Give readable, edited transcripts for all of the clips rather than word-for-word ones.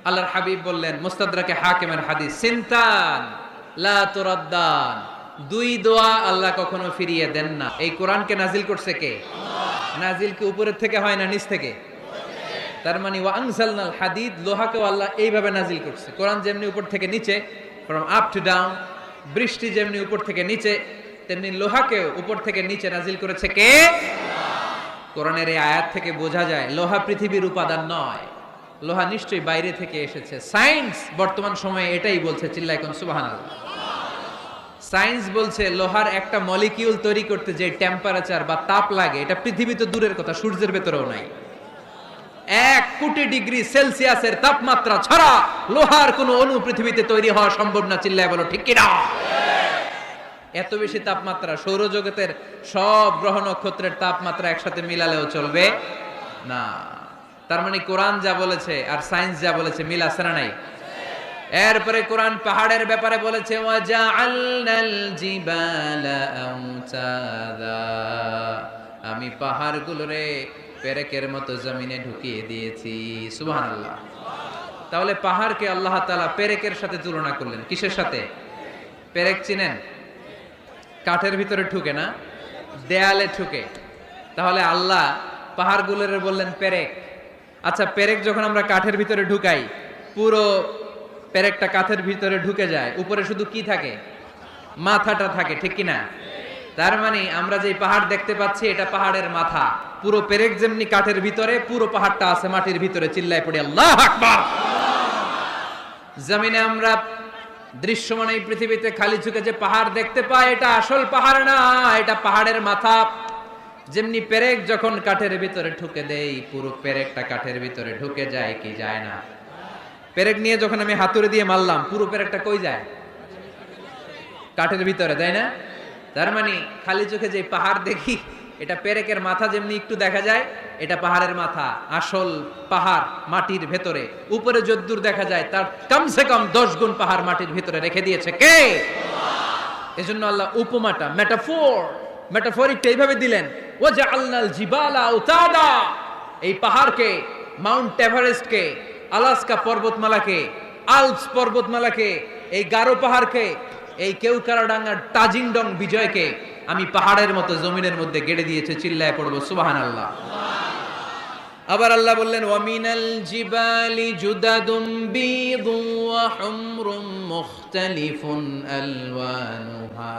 আল্লাহর হাবিব বললেন মুস্তাদরাকে হাকিমের হাদিস, সিনতান লা তুরাদ্দান, দুই দোয়া আল্লাহ কখনো ফিরিয়ে দেন না। এই কোরআনকে নাজিল করছে কে? নাজিল কি উপরের থেকে হয় না নিচ থেকে? তার মানে ওয়া আনজালনাল হাদিদ, লোহাকেও আল্লাহ এইভাবে নাজিল করছে। কোরআন যেমনি উপর থেকে নিচে, ফ্রম আপ টু ডাউন, বৃষ্টি যেমনি উপর থেকে নিচে, তেমনি লোহাকেও উপর থেকে নিচে নাজিল করেছে কে? কোরআনের এই আয়াত থেকে বোঝা যায় লোহা পৃথিবীর উপাদান নয়, লোহা নিশ্চয়ই বাইরে থেকে এসেছে। সায়েন্স বর্তমান সময়ে এটাই বলছে, চিল্লায় কোন সুবহানাল্লাহ। সায়েন্স বলছে লোহার একটা মলিকিউল তৈরি করতে যে টেম্পারেচার বা তাপ লাগে, এটা পৃথিবী তো দূরের কথা, সূর্যের ভেতরেও নাই। 1 কোটি ডিগ্রি সেলসিয়াসের তাপমাত্রা ছাড়া লোহার কোনো অণু পৃথিবীতে তৈরি হওয়া সম্ভব না। চিল্লায় বলো ঠিক কিনা? এত বেশি তাপমাত্রা, সৌরজগতের সব গ্রহ নক্ষত্রের তাপমাত্রা একসাথে মিলালেও চলবে না। তার মানে কোরআন যা বলেছে আর সায়েন্স যা বলেছে মিল আছে না নাই? এরপরে কোরআন পাহাড়ের ব্যাপারে বলেছে, ওয়াজআলনাল জিবালা আওতাদা, আমি পাহাড়গুলোরে পেরেকের মতো জমিনে ঢুকিয়ে দিয়েছি। সুবহানাল্লাহ। তাহলে পাহাড়কে আল্লাহ তাআলা পেরেকের সাথে তুলনা করলেন। কিসের সাথে? পেরেক চিনেন? কাঠের ভিতরে ঢুকে না, দেয়ালে ঢুকে। তাহলে আল্লাহ পাহাড়গুলোরে বললেন পেরেক। আচ্ছা, পেরেক যখন আমরা কাঠের ভিতরে ঢুকাই, পুরো পেরেকটা কাঠের ভিতরে ঢুকে যায়, উপরে শুধু কি থাকে? মাথাটা থাকে, ঠিক কিনা? তার মানে আমরা যে পাহাড় দেখতে পাচ্ছি এটা পাহাড়ের মাথা। পুরো পেরেক যেমনি কাঠের ভিতরে, পুরো পাহাড়টা আছে মাটির ভিতরে। চিল্লায় পড়ি আল্লাহু আকবার। জমিনে আমরা দৃশ্যমান এই পৃথিবীতে খালি চোখে যে পাহাড় দেখতে পাই, এটা আসল পাহাড় না, এটা পাহাড়ের মাথা। যেমনি পেরেক যখন কাঠের ভিতরে ঢুকে দেই, পুরো পেরেকটা কাঠের ভিতরে ঢুকে যায় কি যায় না? পেরেক নিয়ে যখন আমি হাতুড়ি দিয়ে মারলাম, পুরো পেরেকটা কই যায়? কাঠের ভিতরে, তাই না? তার মানে খালি চোখে যে পাহাড় দেখি, এটা পেরেকের মাথা যেমনি একটু দেখা যায়, এটা পাহাড়ের মাথা। আসল পাহাড় মাটির ভেতরে, উপরে যদ্দূর দেখা যায় তার কমসে কম 10 গুণ পাহাড় মাটির ভিতরে রেখে দিয়েছে কে? এজন্য আল্লাহ উপমাটা, মেটাফরিকটা এইভাবে দিলেন, ওয়াজআলনাল জিবালা আওতাদা, এই পাহাড়কে, মাউন্ট এভারেস্টকে, আলাস্কা পর্বতমালাকে, আল্পস পর্বতমালাকে, এই গারো পাহাড়কে, এই কেউকারাডাঙ্গার তাজিংডং বিজয়কে আমি পাহাড়ের মতো জমিনের মধ্যে গেড়ে দিয়েছে। চিল্লায় পড়বো সুবহানাল্লাহ। আবার আল্লাহ বললেন, ওয়ামিনাল জিবালি জুদাদুম বীদুন ওয়া হুমরুম মুখতালিফুন আলওয়ানুহা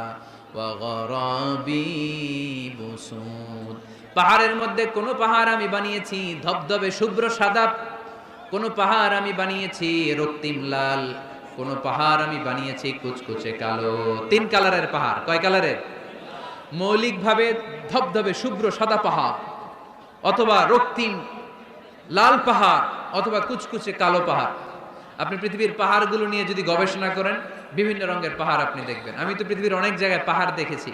ওয়া গরাবিবু সুদ, পাহাড়ের মধ্যে কোন পাহাড় আমি বানিয়েছি ধবধবে শুভ্র সাদা, কোন পাহাড় আমি বানিয়েছি রক্তিম লাল, কোন পাহাড় আমি বানিয়েছি কুচকুচে কালো। 3 কালারের পাহাড়। কয় কালারের? মৌলিকভাবে ধবধবে শুভ্র সাদা পাহাড়, অথবা রক্তিম লাল পাহাড়, অথবা কুচকুচে কালো পাহাড়। আপনি পৃথিবীর পাহাড়গুলো নিয়ে যদি গবেষণা করেন, বিভিন্ন রঙের পাহাড় আপনি দেখবেন। আমি তো পৃথিবীর অনেক জায়গায় পাহাড় দেখেছি।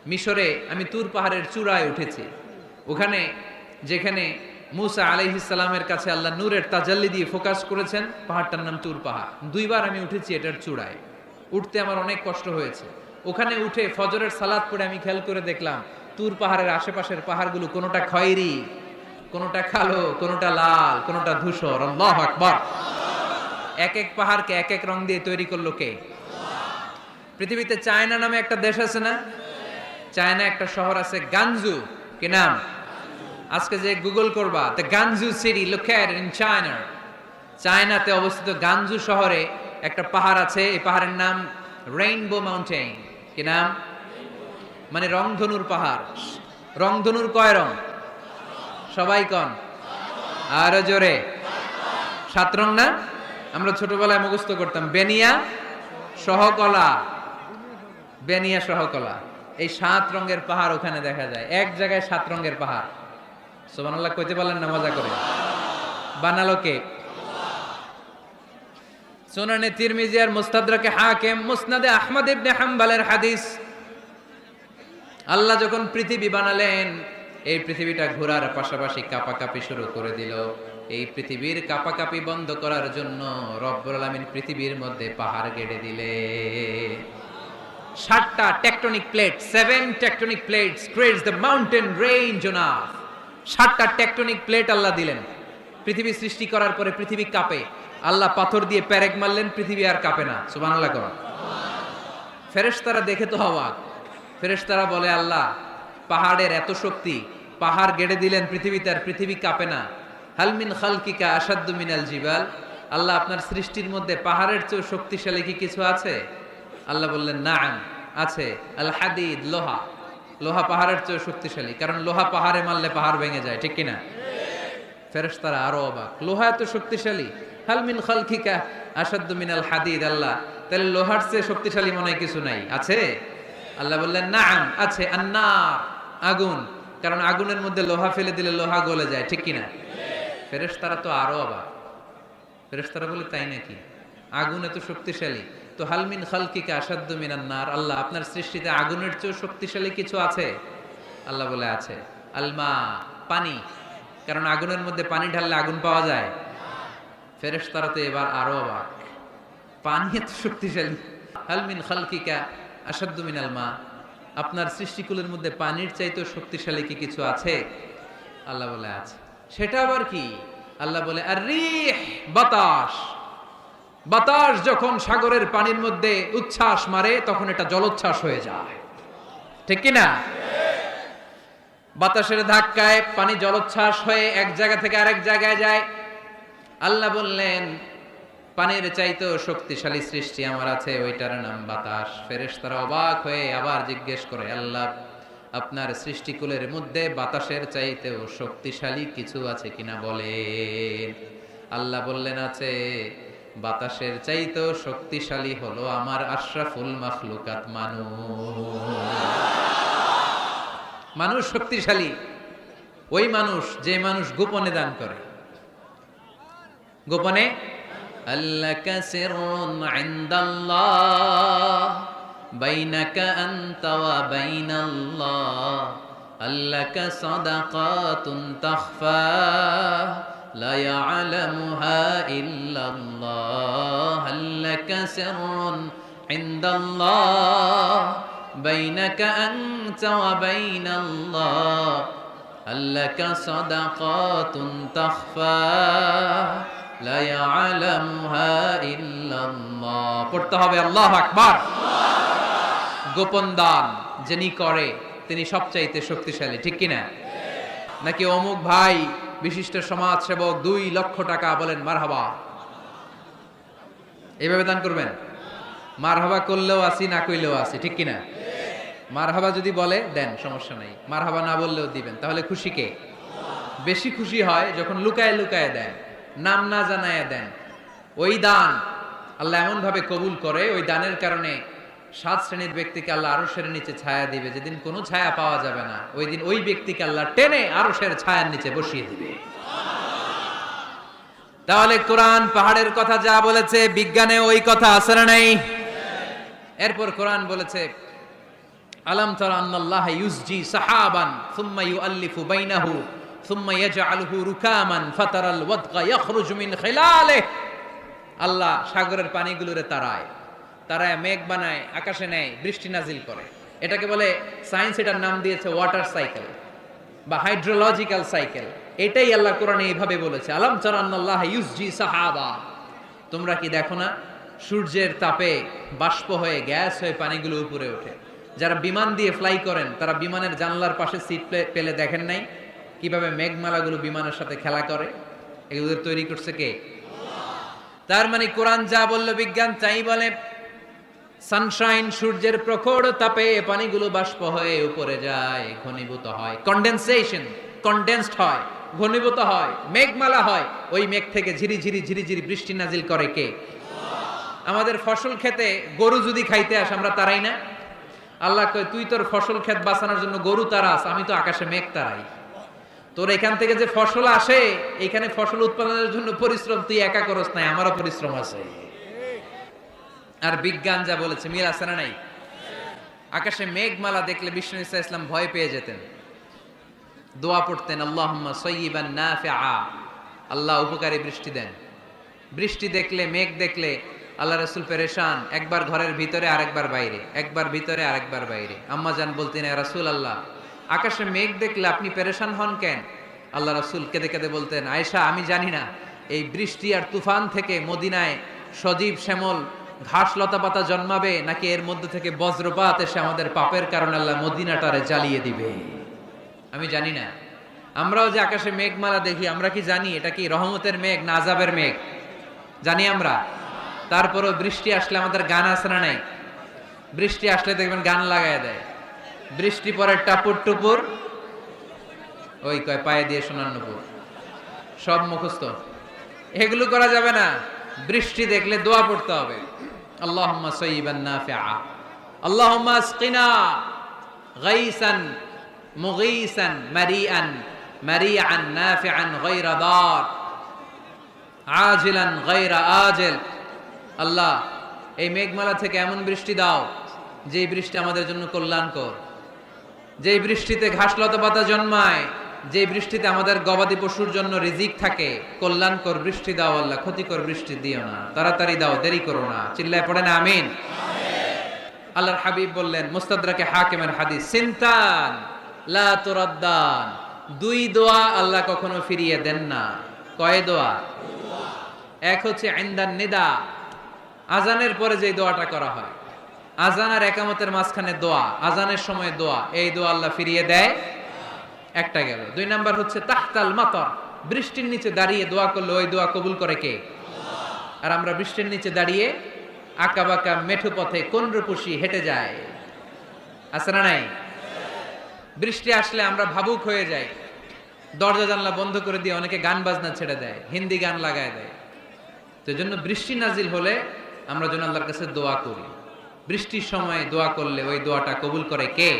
মিশরে আমি তুর পাহাড়ের চূড়ায় উঠেছি। ওখানে যেখানে মুসা আলাইহিস সালামের কাছে আল্লাহ নূরের তাজাল্লি দিয়ে ফোকাস করেছেন, পাহাড়টার নাম তুর পাহাড়। 2 বার আমি উঠেছি এটার চূড়ায়। উঠতে আমার অনেক কষ্ট হয়েছে। ওখানে উঠে ফজরের সালাত পড়ে আমি খেয়াল করে দেখলাম তুর পাহাড়ের আশেপাশের পাহাড়গুলো কোনোটা খয়েরি, কোনোটা কালো, কোনোটা লাল, কোনোটা ধূসর। আল্লাহু আকবার। এক এক পাহাড়কে এক এক রং দিয়ে তৈরি করলো কে? পৃথিবীতে চায়না নামে একটা দেশ আছে না? চায়না একটা শহর আছে গানজু। কি নাম? আজকে যে গুগল করবা, the গানজু city located in China, চায়নাতে অবস্থিত গানজু শহরে একটা পাহাড় আছে। এই পাহাড়ের নাম রেইনবো মাউন্টেন। কি নাম? মানে রংধনুর পাহাড়। রংধনুর কয় রং? সবাই কন, আরো জোরে। 7 রং না? আমরা ছোটবেলায় মুখস্থ করতাম, বেনিয়া সহকলা, বেনিয়া সহকলা। এই 7 রঙের পাহাড় ওখানে দেখা যায়। এক জায়গায় 7 রঙের পাহাড়। সুবহানাল্লাহ কইতে পারলেন না? মজা করে। বানালো কে? সুনানে তিরমিজি আর মুস্তাদরাকে হাকিম, মুসনাদে আহমদ ইবনে হাম্বলের হাদিস। আল্লাহ যখন পৃথিবী বানালেন, এই পৃথিবীটা ঘোরার পাশাপাশি কাঁপাকাঁপি শুরু করে দিল। এই পৃথিবীর কাঁপাকাঁপি বন্ধ করার জন্য রব্বুল আলামিন পৃথিবীর মধ্যে পাহাড় গেড়ে দিলে। 7টা tectonic plate, 7 tectonic plates creates the mountain range on earth. 7টা টেকটনিক প্লেট আল্লাহ দিলেন। পৃথিবী সৃষ্টি করার পরে পৃথিবী কাঁপে। আল্লাহ পাথর দিয়ে পেরেক মারলেন, পৃথিবী আর কাঁপে না। সুবহানাল্লাহ কোন। ফেরেশতারা দেখে তো অবাক। ফেরেশতারা বলে, আল্লাহ পাহাড়ের এত শক্তি, পাহাড় গেড়ে দিলেন পৃথিবীতে, আর পৃথিবী কাঁপে না। হাল মিন খালকিকা আশাদ্দু মিনাল জিবাল, আল্লাহ আপনার সৃষ্টির মধ্যে পাহাড়ের চেয়ে শক্তিশালী কি কিছু আছে? আল্লাহ বললেন, নাআম, আছে। আল হাদিদ, লোহা। লোহা পাহাড়ের চেয়ে শক্তিশালী, কারণ লোহা পাহাড়ে মারলে পাহাড় ভেঙে যায়, ঠিক কিনা? ফেরেশতারা আরো অবাক, লোহা এত শক্তিশালী? হাল মিন খালকিকা আশাদ্দু মিনাল হাদিদ, আল্লাহ তাহলে লোহার চেয়ে শক্তিশালী মনে হয় কিছু নাই, আছে? আল্লাহ বললেন, নাআম, আছে। আন্নার, আগুন, কারণ আগুনের মধ্যে লোহা ফেলে দিলে লোহা গলে যায়, ঠিক কিনা? ফেরেশতারা তো আরো অবাক। ফেরেশতারা বলে, তাই নাকি? আগুন এত শক্তিশালী, তো হাল মিন খালকিকা আশাদ্দু মিনান নার, আল্লাহ আপনার সৃষ্টিতে আগুনের চেয়ে শক্তিশালী কিছু আছে? আল্লাহ বলে, আছে। আলমা, পানি, কারণ আগুনের মধ্যে পানি ঢাললে আগুন পাওয়া যায়। ফেরেশতারা তো এবার আরো অবাক, পানি এত শক্তিশালী? হাল মিন খালকিকা আশাদ্দু মিনাল মা, আপনার সৃষ্টিকুলের মধ্যে পানির চাইতেও শক্তিশালী কি কিছু আছে? আল্লাহ বলে, আছে। সেটা আবার কি? আল্লাহ বলে, আর রিহ, বাতাস। বাতাস যখন সাগরের পানির মধ্যে উচ্ছ্বাস মারে তখন এটা জলোচ্ছ্বাস হয়ে যায়, ঠিক কিনা? বাতাসের ধাক্কায় পানি জলোচ্ছ্বাস হয়ে এক জায়গা থেকে আরেক জায়গায় যায়। আল্লাহ বললেন, পানির চাইতেও শক্তিশালী সৃষ্টি আমার আছে, ওইটার নাম বাতাস। ফেরেশতারা অবাক হয়ে আবার জিজ্ঞেস করে, আল্লাহ আপনার সৃষ্টিকুলের মধ্যে বাতাসের চাইতেও শক্তিশালী কিছু আছে কিনা বলেন। আল্লাহ বললেন, আছে। বাতাসের চাইতেও শক্তিশালী হলো আমার আশরাফুল মাখলুকাত, মানুষ শক্তিশালী। ওই মানুষ, যে মানুষ গোপনে দান করে। গোপনে, আল্লাকা সিররুন ইনদাল্লাহ বাইনাকা আনতা ওয়া বাইনাল্লাহ, আল্লাকা সাদাকাতুন তাখফা লা ইয়ালামুহা ইল্লাল্লাহ, আল্লাকা সিররুন ইনদাল্লাহ বাইনাকা আনতা ওয়া বাইনাল্লাহ, আল্লাকা সাদাকাতুন তাখফা লা ইয়ালামুহা ইল্লাল্লাহ। পড়তে হবে আল্লাহু আকবার। গোপন দান যিনি করে তিনি সবচাইতে শক্তিশালী, ঠিক কিনা? নাকি অমুক ভাই বিশিষ্ট সমাজ সেবক 2 লক্ষ টাকা, বলেন মারহাবা, এইভাবে দান করবেন? মারহাবা করলেও আসি, না কইলেও আসি, ঠিক কিনা? মারহাবা যদি বলে দেন, সমস্যা নাই। মারহাবা না বললেও দিবেন। তাহলে খুশি কে? বেশি খুশি হয় যখন লুকায় লুকায় দেন, নাম না জানায় দেন। ওই দান আল্লাহ এমন ভাবে কবুল করে, ওই দানের কারণে 7 শ্রেণীর ব্যক্তিকে আল্লাহ আরশের নিচে ছায়া দিবে, যেদিন কোনো ছায়া পাওয়া যাবে না, ওই দিন ওই ব্যক্তিকে আল্লাহ টেনে আরশের ছায়ার নিচে বসিয়ে দিবে। তাহলে কোরআন পাহাড়ের কথা যা বলেছে, বিজ্ঞানে ওই কথা আছে না নাই? এরপর কোরআন বলেছে, আলাম তারা আন্নাল্লাহ ইউসজি সাহাবান সুম্মা ইউআল্লিফু বাইনাহু সুম্মা ইয়াজআলুহু রুকামান ফাতারাল ওয়াদকা ইয়াখরুজু মিন খিলালিহি, আল্লাহ সাগরের পানিগুলোরে তারায় মেঘ বানায়, আকাশে নেয়, বৃষ্টি নাজিল করে। এটাকে বলে, সায়েন্স এটার নাম দিয়েছে ওয়াটার সাইকেল বা হাইড্রোলজিক্যাল সাইকেল। এটাই আল্লাহ কোরআনে এইভাবে বলেছে, আলাম তারা আন্নাল্লাহ ইউসজি সাহাবা, তোমরা কি দেখো না সূর্যের তাপে বাষ্প হয়ে, গ্যাস হয়ে পানিগুলো উপরে ওঠে। যারা বিমান দিয়ে ফ্লাই করেন তারা বিমানের জানলার পাশে সিট পেলে দেখেন নাই কিভাবে মেঘমালাগুলো বিমানের সাথে খেলা করে? এগুলো তৈরি করছে কে? তার মানে কোরআন যা বলল বিজ্ঞান তাই বলে। সানশাইন, সূর্যের প্রখর তাপে পানিগুলো বাষ্প হয়ে উপরে যায়, ঘনীভূত হয়, কন্ডেনসেশন, কন্ডেন্সড হয়, ঘনীভূত হয়, মেঘমালা হয়। ওই মেঘ থেকে ঝিরি ঝিরি ঝিরি ঝিরি বৃষ্টি নাজিল করে কে? আমাদের ফসল খেতে গরু যদি খাইতে আসে আমরা তারাই না? আল্লাহ কয়, তুই তোর ফসল ক্ষেত বাঁচানোর জন্য গরু তারাস, আমি তো আকাশে মেঘ তারাই। তোর এখান থেকে যে ফসল আসে, এখানে ফসল উৎপাদনের জন্য পরিশ্রম তুই একা করস নাই, আমারও পরিশ্রম আছে। আর বিজ্ঞান যা বলেছে মিল আছে না নাই? আকাশে মেঘমালা দেখলে বিষ্ণু ইসা ইসলাম ভয় পেয়ে যেতেন, দোয়া পড়তেন, আল্লাহুম্মা সাইয়্যিবান নাফিআ, আল্লাহ উপকারী বৃষ্টি দেন। বৃষ্টি দেখলে, মেঘ দেখলে আল্লাহ রাসূল পেরেশান, একবার ঘরের ভিতরে আরেকবার বাইরে, একবার ভিতরে আরেকবার বাইরে। আম্মা জান বলতেন, ইয়া রাসূলুল্লাহ, আকাশে মেঘ দেখলে আপনি পেরেশান হন কেন? আল্লাহ রাসূল কেঁদে কেঁদে বলতেন, আয়েশা আমি জানি না, এই বৃষ্টি আর তুফান থেকে মদিনায় সজীব শ্যামল ঘাস লতা পাতা জন্মাবে, নাকি এর মধ্যে থেকে বজ্রপাত এসে আমাদের পাপের কারণে আল্লাহ মদিনাটারে জ্বালিয়ে দিবে? আমি জানি না। আমরাও যে আকাশে মেঘমালা দেখি, আমরা কি জানি এটা কি রহমতের মেঘ না আযাবের মেঘ? জানি আমরা। তারপরও বৃষ্টি আসলে আমাদের গান আছে না নাই? বৃষ্টি আসলে দেখবেন গান লাগায় দেয়। বৃষ্টি পরে টাপুর টুপুর, ওই কয় পায়ে দিয়ে সোনার নুপুর, সব মুখস্থ। এগুলো করা যাবে না। বৃষ্টি দেখলে দোয়া পড়তে হবে, আল্লাহুম্মা সাইয়্যিবান নাফিআ, আল্লাহুম্মা আসকিনা গাইসান মুগীসান মারিআন মারিআন নাফিআন গায়রা দার আজিলান গায়রা আজিল। আল্লাহ, এই মেঘমালা থেকে এমন বৃষ্টি দাও যে বৃষ্টি আমাদের জন্য কল্যাণকর, যে বৃষ্টিতে ঘাস লতা পাতা জন্মায়, যে বৃষ্টিতে আমাদের গবাদি পশুর জন্য রিজিক থাকে। কল্যাণকর বৃষ্টি দাও আল্লাহ, ক্ষতিকর বৃষ্টি দিও না, তাড়াতাড়ি দাও, দেরি করো না। চিল্লায় পড়েন আমিন। আল্লাহর হাবিব বললেন, মুস্তাদরাকে হাকিমের হাদিস, সিনতান লা তুরাদ্দান, দুই দোয়া আল্লাহ কখনো ফিরিয়ে দেন না। কয় দোয়া? এক হচ্ছে ইনদান নিদা, আজানের পরে যে দোয়াটা করা হয়, আজান আর একামতের মাঝখানে দোয়া, আজানের সময় দোয়া, এই দোয়া আল্লাহ ফিরিয়ে দেয়, একটা গেল। দুই নাম্বার হচ্ছে তাহতাল মাতার, বৃষ্টির নিচে দাঁড়িয়ে দোয়া করলে ওই দোয়া কবুল করে কে? আর আমরা বৃষ্টির নিচে দাঁড়িয়ে আঁকা বাঁকা মেঠো পথে কোন রূপসী হেঁটে যায়, আছে না নাই? বৃষ্টি আসলে আমরা ভাবুক হয়ে যাই, দরজা জানলা বন্ধ করে দিয়ে অনেকে গান বাজনা ছেড়ে দেয়, হিন্দি গান লাগায় দেয়। তো এই জন্য বৃষ্টি নাজিল হলে আমরা যেন আল্লাহর কাছে দোয়া করি। বৃষ্টির সময় দোয়া করলে ওই দোয়াটা কবুল করে কে?